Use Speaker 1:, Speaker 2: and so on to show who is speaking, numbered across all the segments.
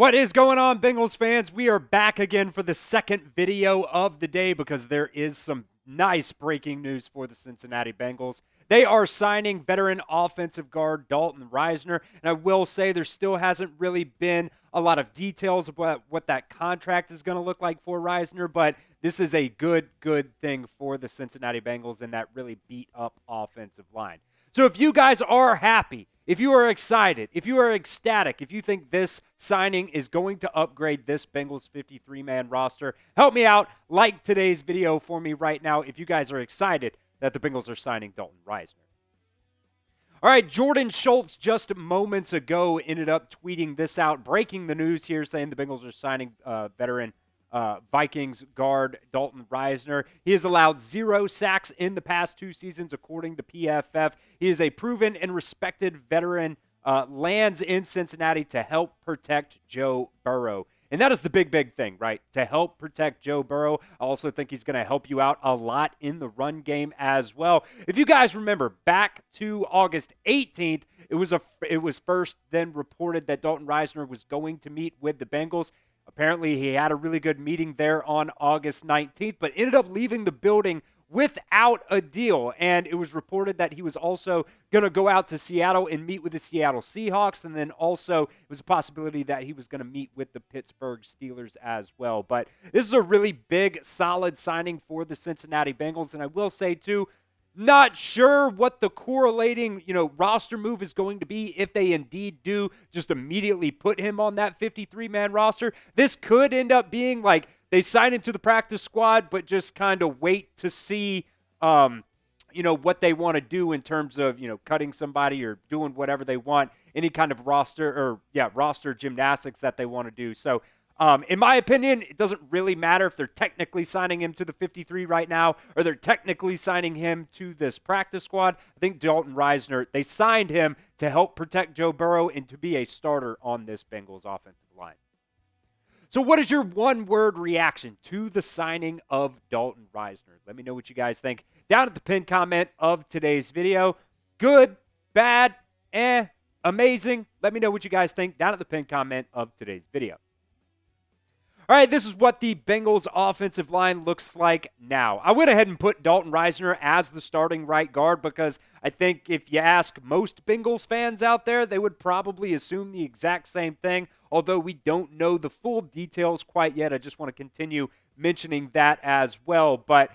Speaker 1: What is going on, Bengals fans? We are back again for the second video of the day because there is some nice breaking news for the Cincinnati Bengals. They are signing veteran offensive guard Dalton Risner, and I will say there still hasn't really been a lot of details about what that contract is going to look like for Risner, but this is a good thing for the Cincinnati Bengals and that really beat up offensive line. So if you guys are happy, if you are excited, if you are ecstatic, if you think this signing is going to upgrade this Bengals 53-man roster, help me out. Like today's video for me right now if you guys are excited that the Bengals are signing Dalton Risner. All right, Jordan Schultz just moments ago ended up tweeting this out, breaking the news here, saying the Bengals are signing veteran Vikings guard Dalton Risner. He has allowed 0 sacks in the past 2 seasons, according to PFF. He is a proven and respected veteran, lands in Cincinnati to help protect Joe Burrow. And that is the big thing, right? To help protect Joe Burrow. I also think he's going to help you out a lot in the run game as well. If you guys remember, back to August 18th, it was first then reported that Dalton Risner was going to meet with the Bengals. Apparently, he had a really good meeting there on August 19th, but ended up leaving the building without a deal. And it was reported that he was also going to go out to Seattle and meet with the Seattle Seahawks. And then also, it was a possibility that he was going to meet with the Pittsburgh Steelers as well. But this is a really big, solid signing for the Cincinnati Bengals. And I will say, too, not sure what the correlating, roster move is going to be if they indeed do just immediately put him on that 53-man roster. This could end up being like they sign him to the practice squad, but just kind of wait to see, what they want to do in terms of, cutting somebody or doing whatever they want, any kind of roster gymnastics that they want to do. So, in my opinion, it doesn't really matter if they're technically signing him to the 53 right now or they're technically signing him to this practice squad. I think Dalton Risner, they signed him to help protect Joe Burrow and to be a starter on this Bengals offensive line. So what is your one-word reaction to the signing of Dalton Risner? Let me know what you guys think down at the pinned comment of today's video. Good, bad, amazing. Let me know what you guys think down at the pinned comment of today's video. All right, this is what the Bengals offensive line looks like now. I went ahead and put Dalton Risner as the starting right guard because I think if you ask most Bengals fans out there, they would probably assume the exact same thing, although we don't know the full details quite yet. I just want to continue mentioning that as well. But,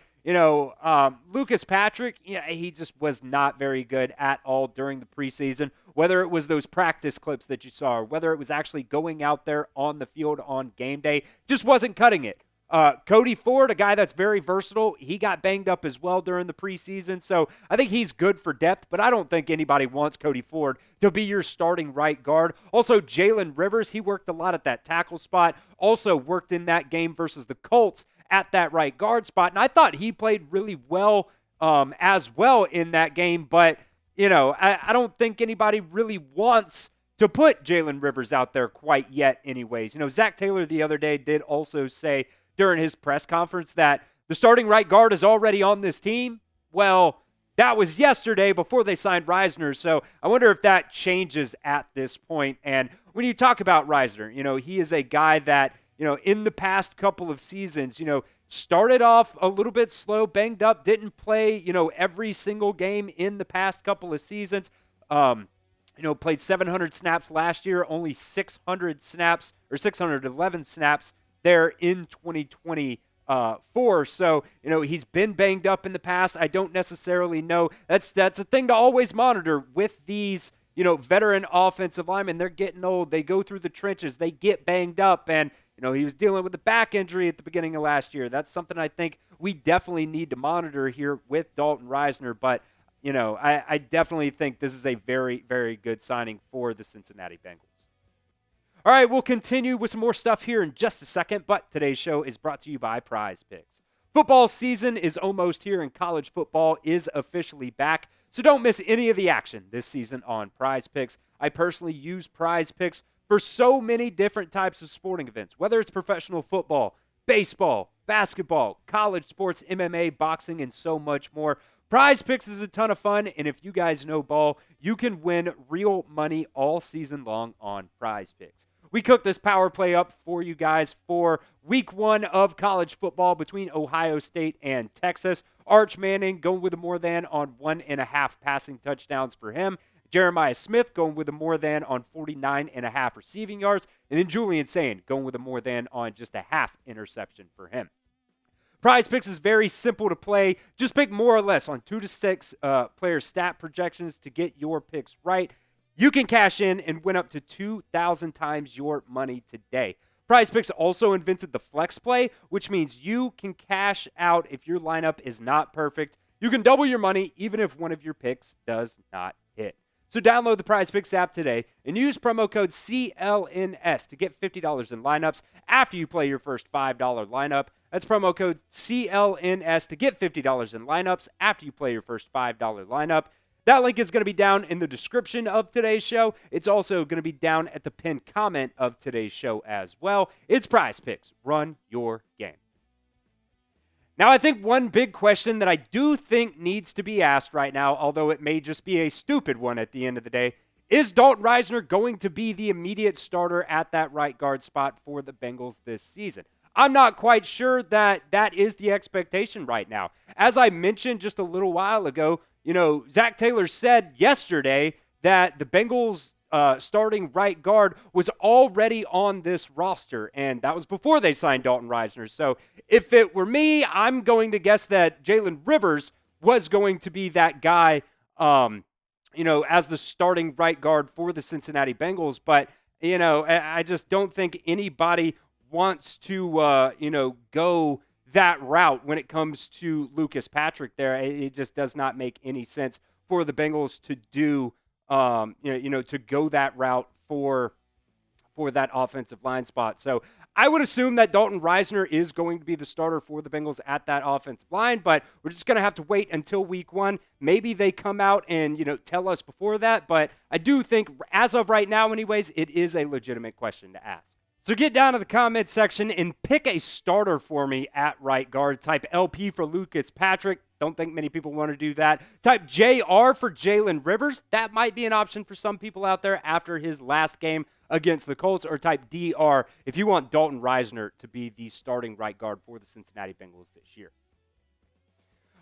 Speaker 1: Lucas Patrick, he just was not very good at all during the preseason, whether it was those practice clips that you saw or whether it was actually going out there on the field on game day, just wasn't cutting it. Cody Ford, a guy that's very versatile, he got banged up as well during the preseason, so I think he's good for depth, but I don't think anybody wants Cody Ford to be your starting right guard. Also, Jalen Rivers, he worked a lot at that tackle spot, also worked in that game versus the Colts at that right guard spot, and I thought he played really well as well in that game, but I don't think anybody really wants to put Jalen Rivers out there quite yet anyways. Zach Taylor the other day did also say during his press conference that the starting right guard is already on this team. Well, that was yesterday before they signed Risner, so I wonder if that changes at this point. And when you talk about Risner, he is a guy that, in the past couple of seasons, started off a little bit slow, banged up, didn't play, every single game in the past couple of seasons. Played 700 snaps last year, only 600 snaps or 611 snaps there in 2024. So, he's been banged up in the past. I don't necessarily know. That's a thing to always monitor with these, veteran offensive linemen. They're getting old. They go through the trenches. They get banged up. And, he was dealing with a back injury at the beginning of last year. That's something I think we definitely need to monitor here with Dalton Risner. But, I definitely think this is a very, very good signing for the Cincinnati Bengals. All right, we'll continue with some more stuff here in just a second, but today's show is brought to you by PrizePicks. Football season is almost here and college football is officially back, so don't miss any of the action this season on PrizePicks. I personally use PrizePicks for so many different types of sporting events, whether it's professional football, baseball, basketball, college sports, MMA, boxing, and so much more. PrizePicks is a ton of fun, and if you guys know ball, you can win real money all season long on PrizePicks. We cooked this power play up for you guys for week 1 of college football between Ohio State and Texas. Arch Manning going with a more than on 1.5 passing touchdowns for him. Jeremiah Smith going with a more than on 49.5 receiving yards. And then Julian Sain going with a more than on just a half interception for him. PrizePicks is very simple to play. Just pick more or less on 2 to 6 player stat projections to get your picks right. You can cash in and win up to 2,000 times your money today. PrizePicks also invented the flex play, which means you can cash out if your lineup is not perfect. You can double your money even if one of your picks does not hit. So download the PrizePicks app today and use promo code CLNS to get $50 in lineups after you play your first $5 lineup. That's promo code CLNS to get $50 in lineups after you play your first $5 lineup. That link is going to be down in the description of today's show. It's also going to be down at the pinned comment of today's show as well. It's PrizePicks. Run your game. Now, I think one big question that I do think needs to be asked right now, although it may just be a stupid one at the end of the day, is Dalton Risner going to be the immediate starter at that right guard spot for the Bengals this season? I'm not quite sure that that is the expectation right now. As I mentioned just a little while ago, Zach Taylor said yesterday that the Bengals starting right guard was already on this roster, and that was before they signed Dalton Risner. So if it were me, I'm going to guess that Jalen Rivers was going to be that guy, as the starting right guard for the Cincinnati Bengals. But, I just don't think anybody wants to, go that route when it comes to Lucas Patrick there. It just does not make any sense for the Bengals to do, to go that route for that offensive line spot. So I would assume that Dalton Risner is going to be the starter for the Bengals at that offensive line, but we're just going to have to wait until week 1. Maybe they come out and, tell us before that, but I do think as of right now anyways, it is a legitimate question to ask. So get down to the comment section and pick a starter for me at right guard. Type LP for Lucas Patrick. Don't think many people want to do that. Type JR for Jalen Rivers. That might be an option for some people out there after his last game against the Colts. Or type DR if you want Dalton Risner to be the starting right guard for the Cincinnati Bengals this year.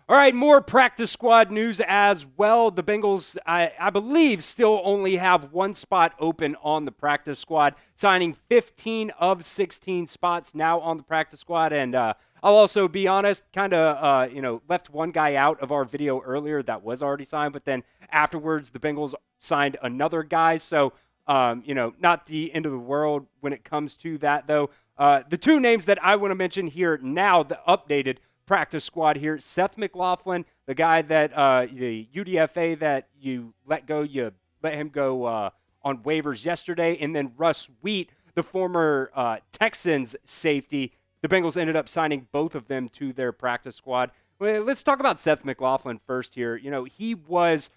Speaker 1: All right, more practice squad news as well. The Bengals, I believe, still only have one spot open on the practice squad, signing 15 of 16 spots now on the practice squad. And I'll also be honest, kind of, left one guy out of our video earlier that was already signed, but then afterwards the Bengals signed another guy. So, not the end of the world when it comes to that, though. The two names that I want to mention here now, the updated practice squad here. Seth McLaughlin, the guy that the UDFA that you let him go on waivers yesterday, and then Russ Wheat, the former Texans safety. The Bengals ended up signing both of them to their practice squad. Well, let's talk about Seth McLaughlin first here. He was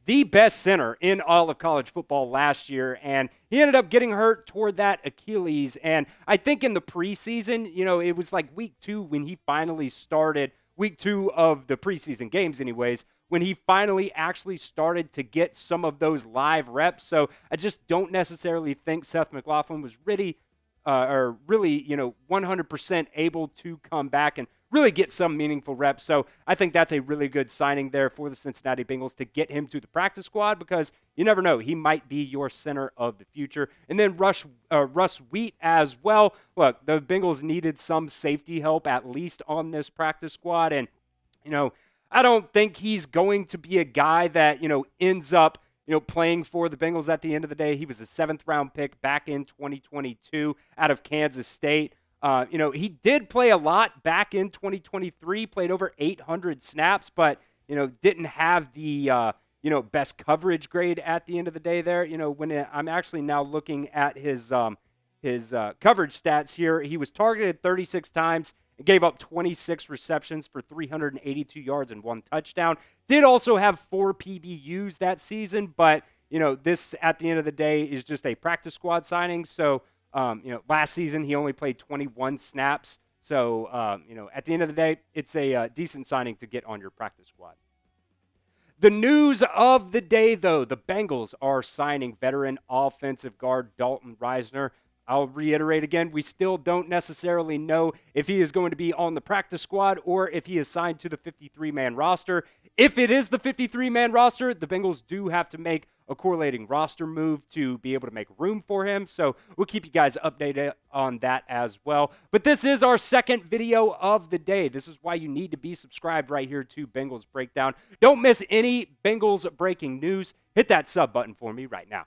Speaker 1: the best center in all of college football last year, and he ended up getting hurt toward that Achilles. And I think in the preseason, it was like week 2 when he finally started, week 2 of the preseason games anyways, when he finally actually started to get some of those live reps. So I just don't necessarily think Seth McLaughlin was really 100% able to come back and really get some meaningful reps. So I think that's a really good signing there for the Cincinnati Bengals to get him to the practice squad, because you never know, he might be your center of the future. And then Russ Wheat as well. Look, the Bengals needed some safety help at least on this practice squad. And, I don't think he's going to be a guy that, ends up playing for the Bengals at the end of the day. He was a 7th-round pick back in 2022 out of Kansas State. He did play a lot back in 2023, played over 800 snaps, but, didn't have the, best coverage grade at the end of the day there. When I'm actually now looking at his coverage stats here, he was targeted 36 times, gave up 26 receptions for 382 yards and 1 touchdown. Did also have 4 PBUs that season, but, this at the end of the day is just a practice squad signing. So, last season he only played 21 snaps. So, at the end of the day, it's a decent signing to get on your practice squad. The news of the day, though, the Bengals are signing veteran offensive guard Dalton Risner. I'll reiterate again, we still don't necessarily know if he is going to be on the practice squad or if he is signed to the 53-man roster. If it is the 53-man roster, the Bengals do have to make a correlating roster move to be able to make room for him. So we'll keep you guys updated on that as well. But this is our second video of the day. This is why you need to be subscribed right here to Bengals Breakdown. Don't miss any Bengals breaking news. Hit that sub button for me right now.